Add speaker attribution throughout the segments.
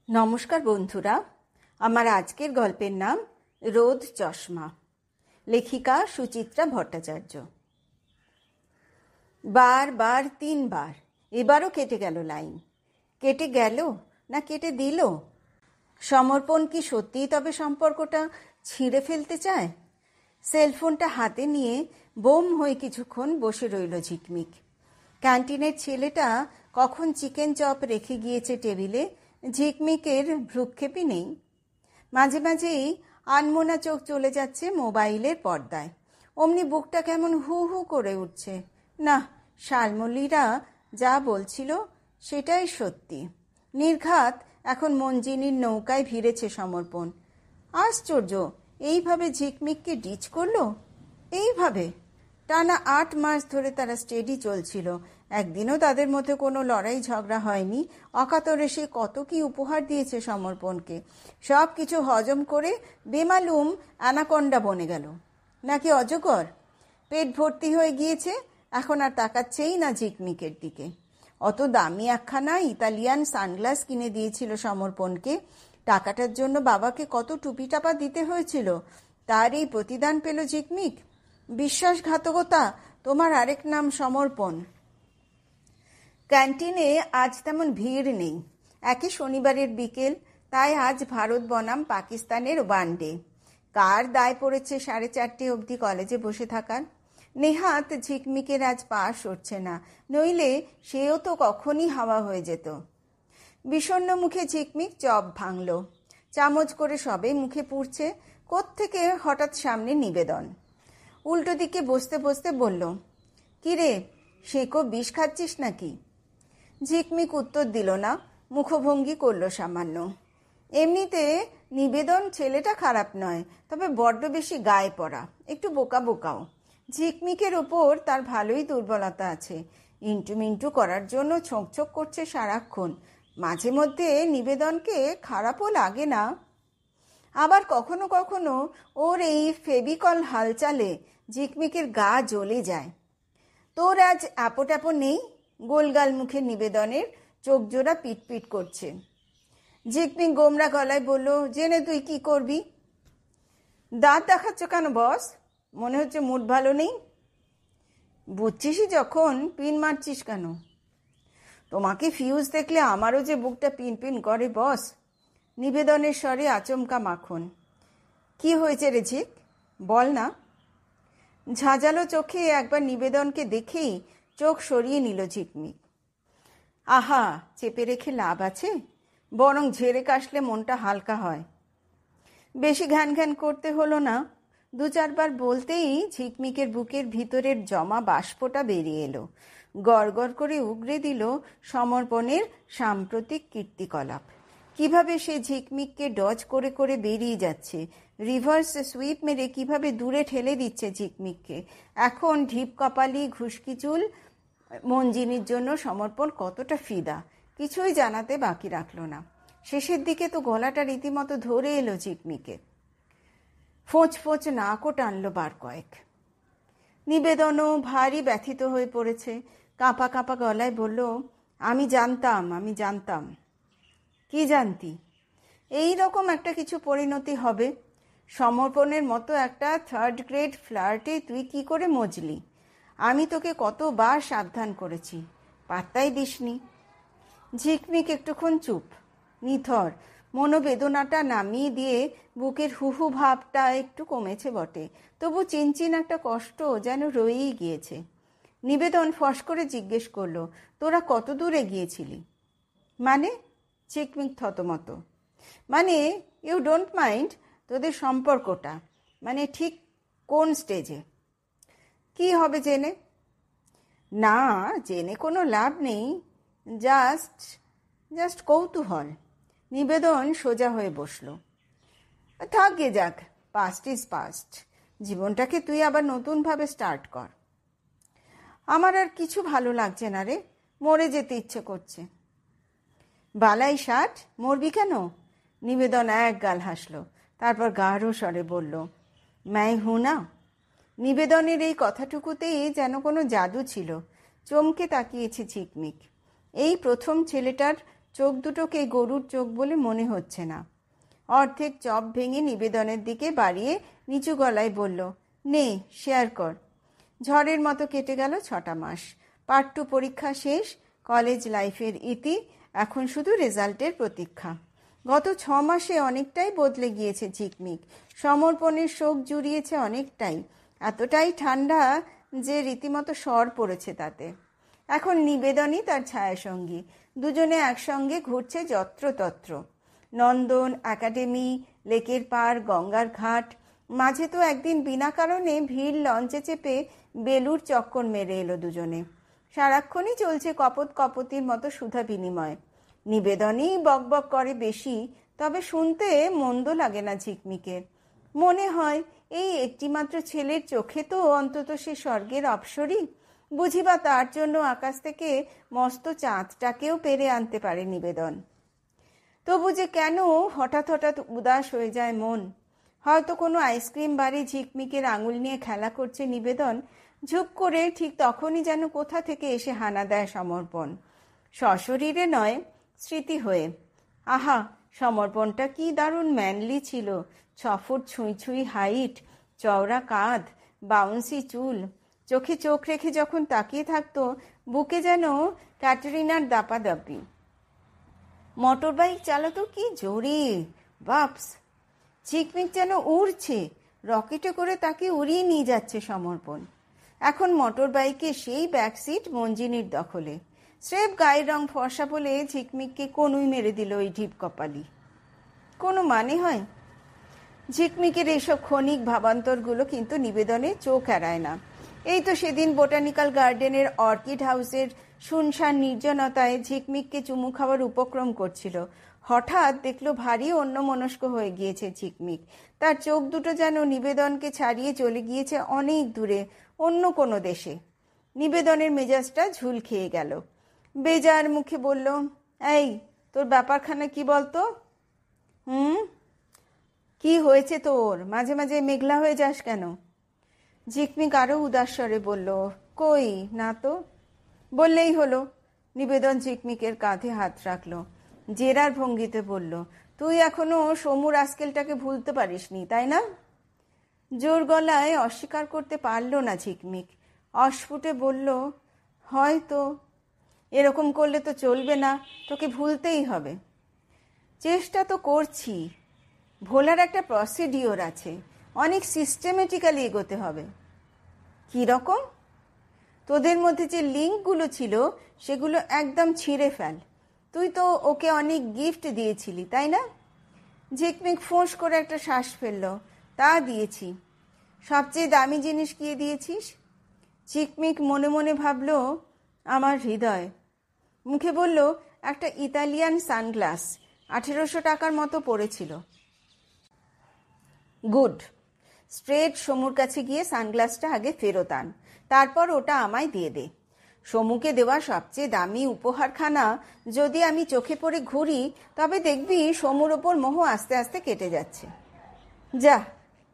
Speaker 1: নমস্কার বন্ধুরা, আমার আজকের গল্পের নাম রোদ চশমা। লেখিকা সুচিত্রা ভট্টাচার্য। বার 3বার, এবারও কেটে গেল লাইন। কেটে গেল না কেটে দিল? সমর্পণ কি সত্যিই তবে সম্পর্কটা ছিঁড়ে ফেলতে চায়? সেলফোনটা হাতে নিয়ে বোম হয়ে কিছুক্ষণ বসে রইল ঝিকমিক। ক্যান্টিনের ছেলেটা কখন চিকেন চপ রেখে গিয়েছে টেবিলে, ঝিকমিকের ভ্রুক্ষেপই নেই। মাঝে মাঝেই আনমোনা চোখ চলে যাচ্ছে মোবাইলের পর্দায়। অমনি বুকটা কেমন হু হু করে উঠছে। না, শালমল্লীরা যা বলছিল সেটাই সত্যি। নির্ঘাত এখন মঞ্জিনীর নৌকায় ভিড়েছে সমর্পণ। আশ্চর্য, এইভাবে ঝিকমিককে ডিচ করলো। এইভাবে টানা 8 মাস ধরে তারা স্টেডি চলছিল। একদিনও তাদের মধ্যে কোনো লড়াই ঝগড়া হয়নি। অকাতরে সে কত কি উপহার দিয়েছে সমর্পণকে। সব কিছু হজম করে বেমালুম অ্যানাকন্ডা বনে গেল, নাকি অজগর। পেট ভর্তি হয়ে গিয়েছে, এখন আর তাকাচ্ছেই না ঝিকমিকের দিকে। অত দামি একখানা ইতালিয়ান সানগ্লাস কিনে দিয়েছিল সমর্পণকে। টাকাটার জন্য বাবাকে কত টুপি টাপা দিতে হয়েছিল, তার এই প্রতিদান পেল ঝিকমিক। বিশ্বাসঘাতকতা তোমার আরেক নাম সমর্পণ। ক্যান্টিনে আজ তেমন ভিড় নেই। একই শনিবারের বিকেল, তাই আজ ভারত বনাম পাকিস্তানের ওয়ানডে। কার দায় পড়েছে 4:30 অবধি কলেজে বসে থাকার? নেহাত ঝিকমিকের আজ পা সরছে না, নইলে সেও তো কখনই হাওয়া হয়ে যেত। বিষণ্ণ মুখে ঝিকমিক চপ ভাঙল। চামচ করে সবে মুখে পুড়ছে, কোত্থেকে হঠাৎ সামনে নিবেদন। উল্টো দিকে বসতে বসতে বলল, কিরে সেকো বিষ খাচ্ছিস নাকি? ঝিকমিক উত্তর দিল না, মুখভঙ্গি করল সামান্য। এমনিতে নিবেদন ছেলেটা খারাপ নয়, তবে বড্ড বেশি গায়ে পড়া, একটু বোকা বোকাও। ঝিকমিকের ওপর তার ভালোই দুর্বলতা আছে। ইন্টু মিন্টু করার জন্য ছোঁকছোক করছে সারাক্ষণ। মাঝে মধ্যে নিবেদনকে খারাপও লাগে না। আবার কখনো কখনো ওর এই ফেবিকল হালচালে ঝিকমিকের গা জ্বলে যায়। তোর আজ আপো নেই? গোলগাল মুখে নিবেদনের চোখ জোড়া পিটপিট করছে। ঝিকমিক গোমরা গলায় বলল, জেনে তুই কি করবি? দাঁত দেখাচ্ছ কেন বস? মনে হচ্ছে মুড ভালো নেই। বুঝছিসই যখন পিন মারছিস কেন? তোমাকে ফিউজ দেখলে আমারও যে বুকটা পিন পিন করে বস। নিবেদনের স্বরে আচমকা মাখন। কি হয়েছে রে ঝিক, বল না। ঝাঁঝালো চোখে একবার নিবেদনকে দেখেই চোখ সরিয়ে নিল ঝিকমিক। আহা, চেপে রেখে লাভ আছে? বরং ঝেড়ে কাশলে মনটা হালকা হয়। বেশি ঘ্যান ঘ্যান করতে হলো না। 2-4 বার বলতেই ঝিকমিকের বুকের ভিতরের জমা বাষ্পটা বেরিয়ে এলো। গড় করে উগরে দিল সমর্পণের সাম্প্রতিক কীর্তিকলাপ। কিভাবে সে ঝিকমিককে ডজ করে করে বেরিয়ে যাচ্ছে, রিভার্স সুইপ মেরে কিভাবে দূরে ঠেলে দিচ্ছে ঝিকমিককে। এখন ঢিপ কপালি ঘুষকি চুল মঞ্জিনীর জন্য সমর্পণ কতটা ফিদা, কিছুই জানাতে বাকি রাখলো না। শেষের দিকে তো গলাটা রীতিমতো ধরে এলো ঝিকমিকে। ফোঁচ ফোঁচ নাকও টানলো বার কয়েক। নিবেদনও ভারী ব্যথিত হয়ে পড়েছে। কাঁপা কাঁপা গলায় বলল, আমি জানতাম। কি জানতি? এই রকম একটা কিছু পরিণতি হবে। সমর্পণের মতো একটা 3rd গ্রেড ফ্লার্টে তুই কি করে মজলি? আমি তোকে কতবার সাবধান করেছি, পাত্তাই দিসনি। ঝিকমিক একটুক্ষণ চুপ, নিথর। মনোবেদনাটা নামিয়ে দিয়ে বুকের হুহু ভাবটা একটু কমেছে বটে, তবু চিনচিন একটা কষ্ট যেন রয়েই গিয়েছে। নিবেদন ফস করে জিজ্ঞেস করলো, তোরা কত দূরে গিয়েছিলি? মানে? ঝিকমিক থতমত। মানে ইউ ডোন্ট মাইন্ড তোদের সম্পর্কটা, মানে ঠিক কোন স্টেজে? কি হবে জেনে? না, জেনে কোনো লাভ নেই, জাস্ট কৌতূহল। নিবেদন সোজা হয়ে বসল। থাক গে যাক, পাস্ট ইজ পাস্ট। জীবনটাকে তুই আবার নতুনভাবে স্টার্ট কর। আমার আর কিছু ভালো লাগছে না রে, মরে যেতে ইচ্ছে করছে। বালাই ষাট, মরবি কেন? নিবেদন এক গাল হাসল, তারপর গাঢ় স্বরে বলল, ম্যাই হু না। নিবেদনের এই কথাটুকুতেই যেন কোনো জাদু ছিল। চমকে তাকিয়েছে ঝিকমিক। এই প্রথম ছেলেটার চোখ দুটোকে গরুর চোখ বলে মনে হচ্ছে না। অর্ধেক চপ ভেঙে নিবেদনের দিকে বাড়িয়ে নিচু গলায় বলল, নে শেয়ার কর। ঝড়ের মতো কেটে গেল 6টা মাস। পার্ট 2 পরীক্ষা শেষ, কলেজ লাইফের ইতি, এখন শুধু রেজাল্টের প্রতীক্ষা। গত 6 মাসে অনেকটাই বদলে গিয়েছে ঝিকমিক। সমর্পণের শোক জুড়িয়েছে অনেকটাই, এতটাই ঠান্ডা যে রীতিমতো স্বর পড়েছে তাতে। এখন নিবেদনই তার ছায়াসঙ্গী, দুজনে একসঙ্গে ঘুরছে যত্রতত্র, নন্দন, একাডেমি, লেকের পার, গঙ্গার ঘাট। মাঝে তো একদিন বিনা কারণে ভিড় লঞ্চে চেপে বেলুর চক্কর মেরে এলো দুজনে। সারাক্ষণই চলছে কপত কপতির মতো সুধা বিনিময়। নিবেদনই বকবক করে বেশি, তবে শুনতে মন্দ লাগে না ঝিকমিকের। মনে হয় এই একটিমাত্র ছেলের চোখে তো অন্তত সে স্বর্গের অপ্সরী, বুঝিবা তার জন্য আকাশ থেকে মস্ত চাঁদটাকেও পেরে আনতে পারে নিবেদন। তবু যে কেন হঠাৎ হঠাৎ উদাস হয়ে যায় মন। হয়তো কোনো আইসক্রিম বারে ঝিকমিকের আঙুল নিয়ে খেলা করছে নিবেদন, ঝুপ করে ঠিক তখনই যেন কোথা থেকে এসে হানা দেয় সমর্পণ, সশরীরে নয় স্মৃতি হয়ে। আহা, সমর্পণটা কি দারুণ ম্যানলি ছিল। 6 ফুট ছুঁই ছুঁই হাইট, চওড়া কাঁধ, বাউন্সি চুল, চোখে চোখ রেখে যখন তাকিয়ে থাকতো বুকে যেন ক্যাটারিনার দাপাদাপি। মোটর বাইক চালাতো কি জোরে, বাপস! ঝিকমিক যেন উড়ছে, রকেটে করে তাকে উড়িয়ে নিয়ে যাচ্ছে সমর্পণ। এখন মোটর বাইকে সেই ব্যাকসিট মঞ্জিনীর দখলে। স্রেফ গায়ের রং ফর্সা বলে ঝিকমিককে কনুই মেরে দিল ওই ঢিপ কপালি। কোনো মানে হয়? ঝিকমিকের এইসব ক্ষণিক ভাবান্তরগুলো কিন্তু নিবেদনে চোখ এড়ায় না। এই তো সেদিন বোটানিক্যাল গার্ডেনের অর্কিড হাউসের শুনশান নির্জনতায় ঝিকমিককে চুমু খাওয়ার উপক্রম করছিল। হঠাৎ দেখলো ভারী অন্যমনস্ক হয়ে গিয়েছে ঝিকমিক। তার চোখ দুটো যেন নিবেদনকে ছাড়িয়ে চলে গিয়েছে অনেক দূরে, অন্য কোনো দেশে। নিবেদনের মেজাজটা ঝুল খেয়ে গেল। বেজার মুখে বলল, এই তোর ব্যাপারখানা কি বলতো? কি হয়েছে তোর? মাঝে মাঝে মেঘলা হয়ে যাস কেন? ঝিকমিক আরো উদাস স্বরে বলল, কই না তো। বললেই হলো। নিবেদন ঝিকমিকের কাঁধে হাত রাখলো, জেরার ভঙ্গিতে বলল, তুই এখনো সমুর আজকেলটাকে ভুলতে পারিসনি, তাই না? জোর গলায় অস্বীকার করতে পারল না ঝিকমিক। অস্ফুটে বলল, হয়তো। এরকম করলে তো চলবে না, তোকে ভুলতেই হবে। চেষ্টা তো করছি। ভোলার একটা প্রসিডিওর আছে, অনেক সিস্টেমেটিক্যালি এগোতে হবে। কি রকম? তোদের মধ্যে যে লিঙ্কগুলো ছিল সেগুলো একদম ছিঁড়ে ফেল। তুই তো ওকে অনেক গিফট দিয়েছিলি, তাই না? ঝিকমিক ফোঁস করে একটা শ্বাস ফেলল। তা দিয়েছি। সবচেয়ে দামি জিনিস কি দিয়েছিস? ঝিকমিক মনে মনে ভাবল, আমার হৃদয়। মুখে বলল, একটা ইতালিয়ান সানগ্লাস, 1800 টাকার মতো পড়েছিল। গুড। স্ট্রেট সমুর কাছে গিয়ে সানগ্লাসটা আগে ফেরত আন, তারপর ওটা আমায় দিয়ে দে। সমুকে দেওয়া সবচেয়ে দামি উপহারখানা যদি আমি চোখে পড়ে ঘুরি, তবে দেখবি সমুর ওপর মোহ আস্তে আস্তে কেটে যাচ্ছে। যা,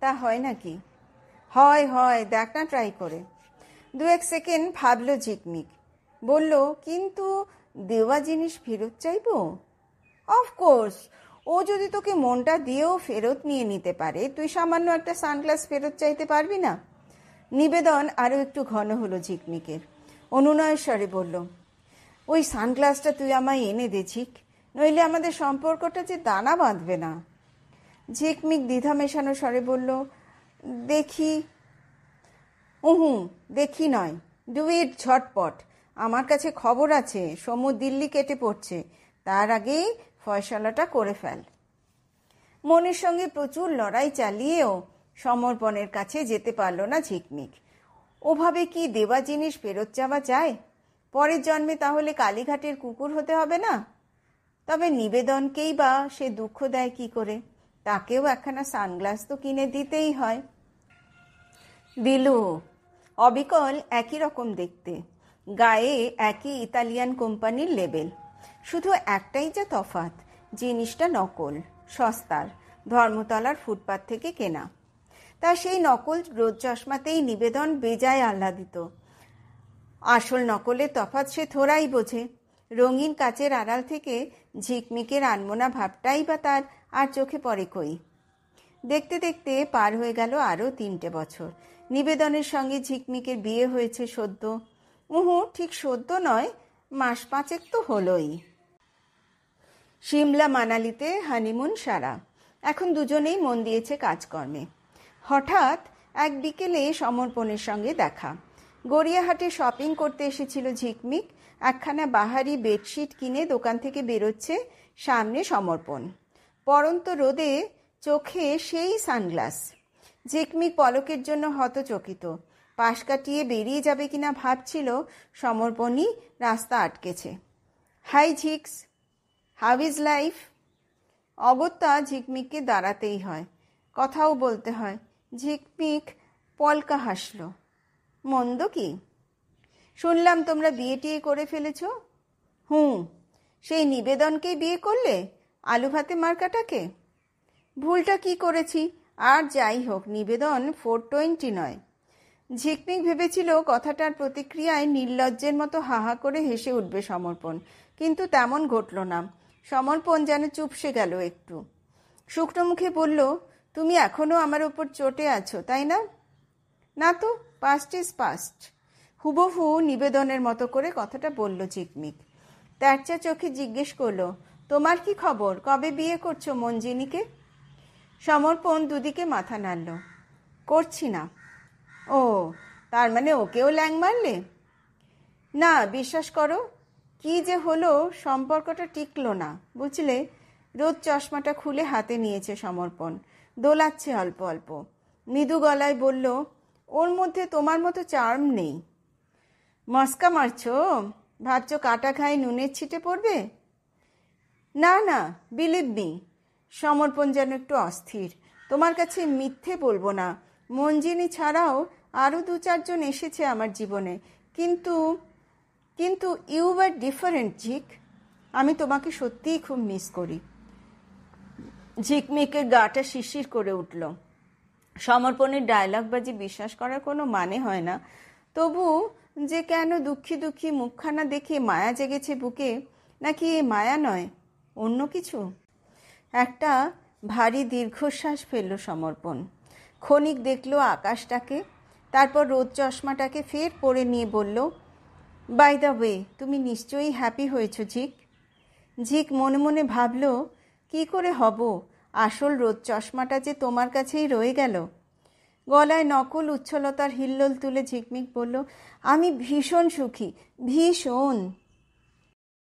Speaker 1: তা হয় নাকি? হয় হয়, দেখ না ট্রাই করে। 2-1 সেকেন্ড ভাবল ঝিকমিক। বলল, কিন্তু দেওয়া জিনিস ফেরত চাইবো? অফকোর্স, ও যদি তোকে মনটা দিয়েও ফেরত নিয়ে নিতে পারে, তুই সামান্য একটা সানগ্লাস ফেরত চাইতে পারবি না? নিবেদন আরও একটু ঘন হলো ঝিকমিকের। অনুনয়ের স্বরে বলল, ওই সানগ্লাসটা তুই আমায় এনে দে ঝিক, নইলে আমাদের সম্পর্কটা যে দানা বাঁধবে না। ঝিকমিক দ্বিধা মেশানো স্বরে বলল, দেখি। দেখি নয়, ডু ইট ঝটপট। আমার কাছে খবর আছে সমু দিল্লি কেটে পড়ছে, তার আগেই ফয়সালাটা করে ফেল। মনের সঙ্গে প্রচুর লড়াই চালিয়েও সমর্পণের কাছে যেতে পারল না ঝিকমিক। ওভাবে কি দেওয়া জিনিস ফেরত চাওয়া যায়? পরের জন্মে তাহলে কালীঘাটের কুকুর হতে হবে না? তবে নিবেদনকেই বা সে দুঃখ দেয় কি করে? তাকেও একখানা সানগ্লাস তো কিনে দিতেই হয়। দিলু। অবিকল একই রকম দেখতে, গায়ে একই ইতালিয়ান কোম্পানির লেবেল, শুধু একটাই যা তফাৎ, জিনিসটা নকল, সস্তার, ধর্মতলার ফুটপাত থেকে কেনা। তা সেই নকল রোদ চশমাতেই নিবেদন বেজায় আহ্লাদিত। আসল নকলের তফাৎ সে থোড়াই বোঝে। রঙিন কাচের আড়াল থেকে ঝিকমিকের আনমনা ভাবটাই বা তার আর চোখে পড়ে কই। দেখতে দেখতে পার হয়ে গেল আরও 3টে বছর। নিবেদনের সঙ্গে ঝিকমিকের বিয়ে হয়েছে সদ্য। ঠিক সদ্য নয়, মাস 5 তো হলোই। সিমলা মানালিতে হানিমুন সারা। এখন দুজনেই মন দিয়েছে কাজকর্মে। হঠাৎ এক বিকেলে সমর্পণের সঙ্গে দেখা। গড়িয়াহাটে শপিং করতে এসেছিল ঝিকমিক। একখানা বাহারি বেডশিট কিনে দোকান থেকে বেরোচ্ছে, সামনে সমর্পণ। পরন্ত রোদে চোখে সেই সানগ্লাস। ঝিকমিক পলকের জন্য হতচকিত। পাশ কাটিয়ে বেরিয়ে যাবে কিনা ভাবছিল, সমর্পণই রাস্তা আটকেছে। Hi Jhiks, how is life? অগত্যা ঝিকমিককে দাঁড়াতেই হয়, কথাও বলতে হয়। ঝিকমিক পলকা হাসল। মন্দ কি? শুনলাম তোমরা বিয়ে টিয়ে করে ফেলেছ। সেই নিবেদনকেই বিয়ে করলে? আলু ভাতে মার্কাটাকে? ভুলটা কি করেছি? আর যাই হোক, নিবেদন 420 নয়। ঝিকমিক ভেবেছিল কথাটার প্রতিক্রিয়ায় নির্লজ্জের মতো হাহা করে হেসে উঠবে সমর্পণ, কিন্তু তেমন ঘটল না। সমর্পণ যেন চুপসে গেল একটু। শুকনো মুখে বলল, তুমি এখনো আমার ওপর চটে আছো, তাই না? না তো, পাস্ট ইজ পাস্ট। হুবহু নিবেদনের মতো করে কথাটা বলল ঝিকমিক। তেরচা চোখে জিজ্ঞেস করলো, তোমার কি খবর? কবে বিয়ে করছো মঞ্জিনীকে? সমর্পণ দুদিকে মাথা নাড়ল। করছি না। ও, তার মানে ওকেও ল্যাং মারলে? না, বিশ্বাস করো, কি যে হলো, সম্পর্কটা টিকলো না, বুঝলে। রোদ চশমাটা খুলে হাতে নিয়েছে সমর্পণ, দোলাচ্ছে অল্প অল্প। মৃদু গলায় বলল, ওর মধ্যে তোমার মতো চার্ম নেই। মস্কা মারছো? ভাবছো কাটা খায় নুনের ছিটে পড়বে? না না, বিলিভ মি। সমর্পণ যেন একটু অস্থির। তোমার কাছে মিথ্যে বলবো না, মঞ্জিনী ছাড়াও আরও 2-4 জন এসেছে আমার জীবনে, কিন্তু কিন্তু ইউ আর ডিফারেন্ট ঝিক। আমি তোমাকে সত্যিই খুব মিস করি। ঝিকমিকের গাটা শিরশির করে উঠল। সমর্পণের ডায়লগবাজি বিশ্বাস করার কোনো মানে হয় না, তবু যে কেন দুঃখী দুঃখী মুখখানা দেখে মায়া জেগেছে বুকে। নাকি এ মায়া নয়, অন্য কিছু? একটা ভারী দীর্ঘশ্বাস ফেলল সমর্পণ। ক্ষণিক দেখল আকাশটাকে, তারপর রোদ চশমাটাকে ফের পরে নিয়ে বলল, বাই দ্য ওয়ে, তুমি নিশ্চয়ই হ্যাপি হয়েছ ঝিক? ঝিক মনে মনে ভাবল, কি করে হব, আসল রোদ চশমাটা যে তোমার কাছেই রয়ে গেল। গলায় নকল উচ্ছলতার হিল্লোল তুলে ঝিকমিক বলল, আমি ভীষণ সুখী, ভীষণ।